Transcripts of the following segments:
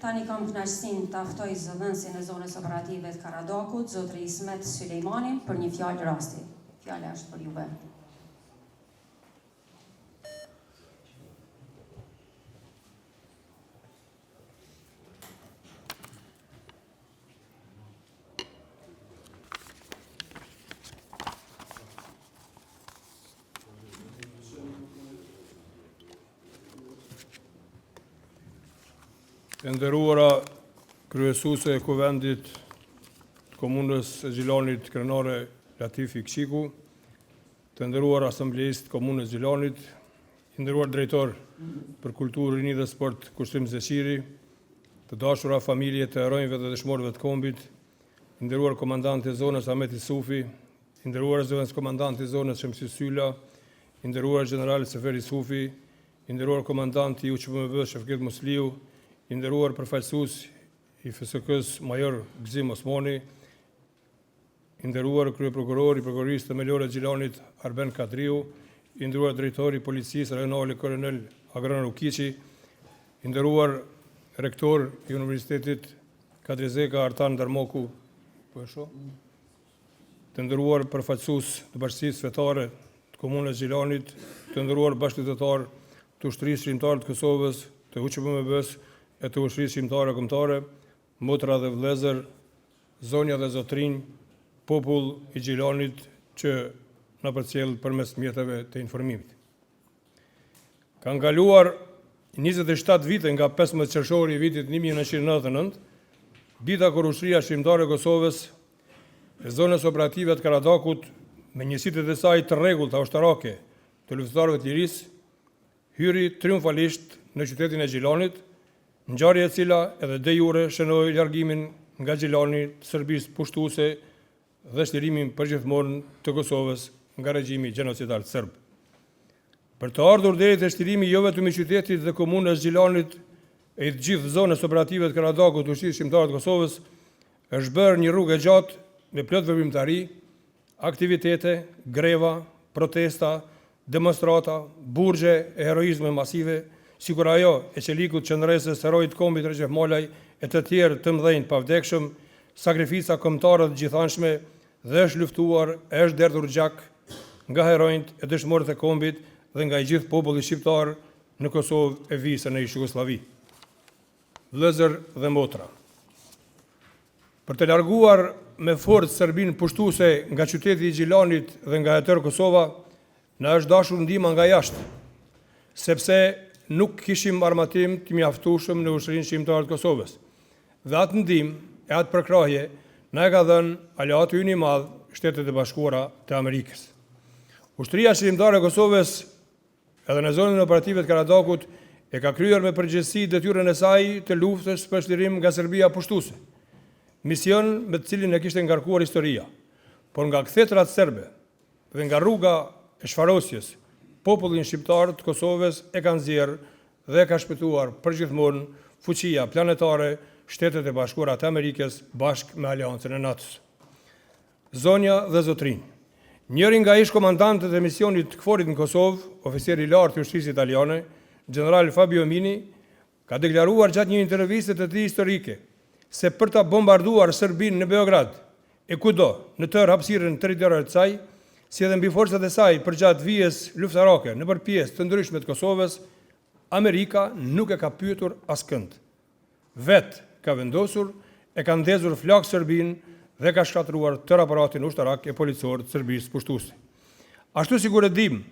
Tani kam kënaqësinë ta ftoj zëdhënësin e zonës operative të Karadakut, zotri Ismet Sulejmani, për një fjalë rasti. Fjala është për juve. Të nderuara kryesuese e Kuvendit të Komunës së Gjilanit Krenare Latifi Kshiku, të nderuar asamblejist të Komunës Gjilanit, të nderuar drejtor për kulturë, rini dhe sport Kushtim Zeqiri, të dashura familje të heronjve dhe dëshmorëve të kombit, të nderuar komandanti i zonës Ahmet Sufi, të nderuar zëvendës komandanti i zonës Shemsi Sylla, të nderuar general Seferi Sufi, të nderuar komandanti i UQMV Shefket Musliu, i nderuar përfaqësues i FSK-s Major Gzim Osmani, i nderuar kryeprokuror i prokurorisë themelore të Gjilanit Arben Kadriu, i nderuar drejtori i policisë rajonale Kolonel Agran Rukiçi, i nderuar rektor i Universitetit Kadrizeka Artan Darmoku, të nderuar përfaqësues të Bashkisë Fetare të Komunës Gjilanit, të nderuar bashkëqytetar të Ushtrisë Shqiptare të Kosovës, të UQMB-s e të Ushtrisë Shqiptare Kombëtare, motra dhe vëllezër, zonja dhe zotrinj, popull i Gjilanit që na përcjell përmes mjeteve të informimit. Kanë kaluar 27 vite nga 15 qershori i vitit 1999, dita kur Ushtria Shqiptare e Kosovës e zonës operative të Karadakut me njësitë e saj të rregullta ushtarake të luftëtarëve të lirisë hyri triumfalisht në qytetin e Gjilanit, ngjarje e cila edhe de jure shënoi largimin nga Gjilani të Serbisë pushtuese dhe shtirimin përgjithmonë të Kosovës nga regjimi gjenocidal serb. Për të ardhur deri te shtirimi jo vetëm i qytetit dhe komunës Gjilanit e të gjithë zonës operative të Karadakut të Ushtrisë Shqiptare të Kosovës, është bërë një rrugë e gjatë me plot veprimtari, aktivitete, greva, protesta, demonstrata, burgje e heroizme masive, sikur ajo e qelikut qendresës herojit kombit Recep Malaj e të tjerë të mëdhenj pavdekshëm, sakrifica kombëtare të gjithanshme dhe është luftuar, është derdhur gjak nga heronjt e dëshmorët e kombit dhe nga i gjithë populli shqiptar në Kosovë e Visën e Jugosllavi. Vëllezër dhe motra, për të larguar me forcë Serbinë pushtuese nga qyteti i Gjilanit dhe nga e tërë Kosova, na është dashur ndihma nga jashtë, sepse nuk kishim armatim të mjaftueshëm në Ushtrinë Shqiptare të Kosovës. Dhe atë ndihmë e atë përkrahje na e ka dhënë aleati ynë i madh, Shtetet e Bashkuara të Amerikës. Ushtria Shqiptare e Kosovës, edhe në zonën operative të Karadakut, e ka kryer me përgjegjësi detyrën e saj të luftës për shtërim nga Serbia pushtuese. Mision me të cilin e kishte ngarkuar historia. Por nga kthetrat serbe dhe nga rruga e shfarosjes, popullin shqiptar të Kosovës e kanë nxjerrë dhe ka shpëtuar përgjithmonë fuqia planetare, Shtetet e Bashkuara të Amerikës bashkë me Aleancën e NATO-s. Zonja dhe zotrinj, njëri nga ish komandantët e misionit KFOR-it në Kosovë, oficer i lartë i Ushtrisë Italiane, general Fabio Mini, ka deklaruar gjatë një interviste të tij historike se për ta bombarduar Serbinë në Beograd e kudo në tërë hapësirën territoriale të saj, si edhe mbi forcat e saj përgjatë vijës luftarake nëpër pjesë të ndryshme të Kosovës, Amerika nuk e ka pyetur askënd. Vetë ka vendosur, e ka ndezur flak Serbinë dhe ka shkatëruar tërë aparatin ushtarak e policor të Serbisë pushtuese. Ashtu sikur e dim,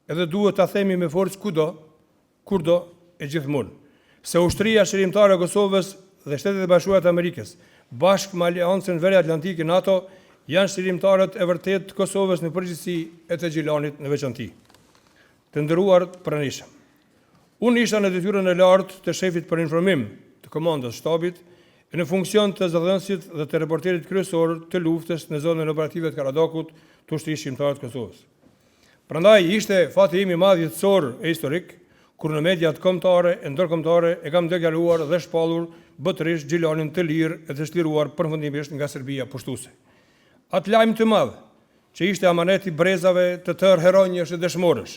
edhe duhet ta themi me forcë kudo, kurdo e gjithmonë, se Ushtria Shërimtare e Kosovës dhe Shtetet e Bashkuara të Amerikës, bashkë me Aleancën Veriatlantike NATO, janë shërimtarët e vërtet të Kosovës në përgjithësi e të Gjilanit në veçanti. Të nderuar pranishëm, unë isha në detyrën e lartë të shefit për informim të komandës shtabit e në funksion të zëdhënësit dhe të reporterit kryesor të luftës në zonën operative të Karadakut të Ushtrisë Shqiptare të Kosovës. Prandaj ishte fati im i madh jetësor e historik, kur në mediat kombëtare e ndërkombëtare e kam deklaruar dhe shpallur botërisht Gjilanin të lirë e të shliruar përfundimisht nga Serbia pushtuese. Atë lajm të madh, që ishte amaneti brezave të tërë heronjësh e dëshmorësh,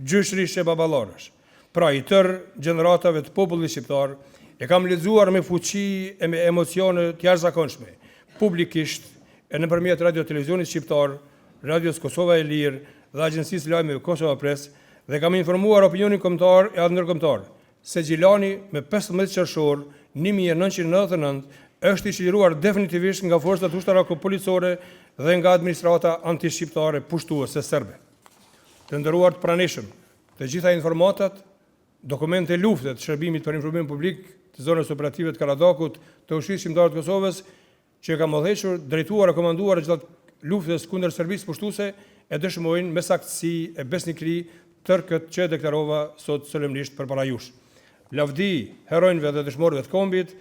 gjyshrish e baballarësh, pra i tërë gjeneratave të popullit shqiptar, E kam lexuar me fuqi e me emocione të jashtëzakonshme, publikisht e nëpërmjet radio televizionit shqiptar, Radios Kosova e Lirë dhe Agjencisë Lajmeve Kosova Press, dhe kam informuar opinionin kombëtar e ndërkombëtar se Gjilani me 15 qershor 1999 është i çliruar definitivisht nga forcat ushtarake policore dhe nga administrata antishqiptare pushtuese serbe. Të nderuar të pranishëm, të gjitha informatat, dokumente lufte të shërbimit për informim publik të zonës operative të Karadakut të Ushtrisë Shqiptare të Kosovës, që kam udhëhequr, drejtuar e komanduar gjatë luftës kundër Serbisë pushtuese, e dëshmojnë me saktësi e besnikëri tërë këtë që deklarova sot solemnisht përpara jush. Lavdi heronjve dhe dëshmorëve të kombit,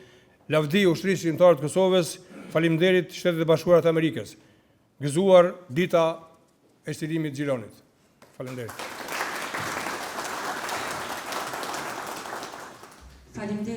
lavdi Ushtrisë Shqiptare të Kosovës, faleminderit Shtetet e Bashkuara të Amerikës. Gëzuar dita e shtirimit Gjilanit. Faleminderit. Faleminderit.